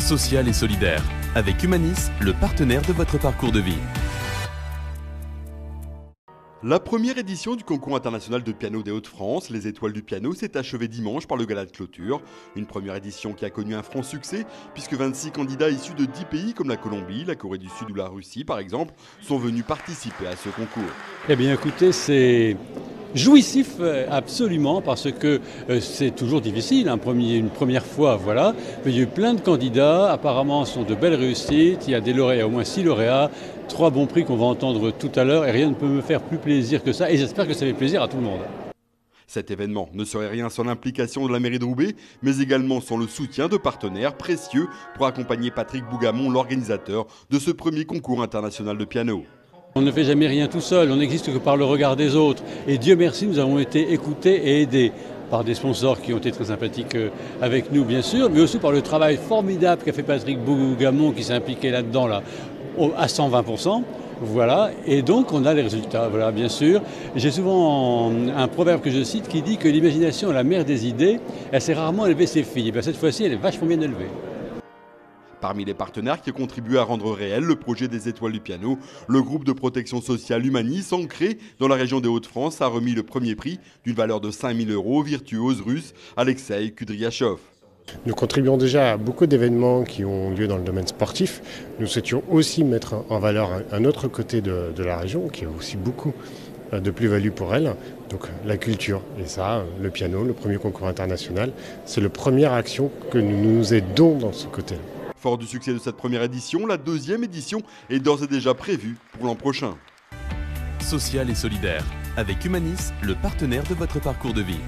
Social et solidaire, avec Humanis, le partenaire de votre parcours de vie. La première édition du concours international de piano des Hauts-de-France, les Étoiles du piano, s'est achevée dimanche par le gala de clôture. Une première édition qui a connu un franc succès, puisque 26 candidats issus de 10 pays comme la Colombie, la Corée du Sud ou la Russie par exemple, sont venus participer à ce concours. Eh bien écoutez, c'est jouissif absolument parce que c'est toujours difficile, une première fois, voilà. Mais il y a eu plein de candidats, apparemment ce sont de belles réussites, il y a des lauréats, au moins 6 lauréats, 3 bons prix qu'on va entendre tout à l'heure et rien ne peut me faire plus plaisir que ça et j'espère que ça fait plaisir à tout le monde. Cet événement ne serait rien sans l'implication de la mairie de Roubaix, mais également sans le soutien de partenaires précieux pour accompagner Patrick Bougamont, l'organisateur de ce premier concours international de piano. On ne fait jamais rien tout seul, on n'existe que par le regard des autres. Et Dieu merci, nous avons été écoutés et aidés par des sponsors qui ont été très sympathiques avec nous, bien sûr, mais aussi par le travail formidable qu'a fait Patrick Bougamont, qui s'est impliqué là-dedans à 120%. Voilà, et donc on a les résultats, voilà, bien sûr. J'ai souvent un proverbe que je cite qui dit que l'imagination est la mère des idées, elle sait rarement élever ses filles. Et bien, cette fois-ci, elle est vachement bien élevée. Parmi les partenaires qui ont contribué à rendre réel le projet des Étoiles du piano, le groupe de protection sociale Humanis, ancré dans la région des Hauts-de-France, a remis le premier prix d'une valeur de 5 000 € au virtuose russe Alexei Kudryashov. Nous contribuons déjà à beaucoup d'événements qui ont lieu dans le domaine sportif. Nous souhaitions aussi mettre en valeur un autre côté de la région qui a aussi beaucoup de plus-value pour elle, donc la culture. Et ça, le piano, le premier concours international, c'est la première action que nous nous aidons dans ce côté-là. Fort du succès de cette première édition, la deuxième édition est d'ores et déjà prévue pour l'an prochain. Social et solidaire, avec Humanis, le partenaire de votre parcours de vie.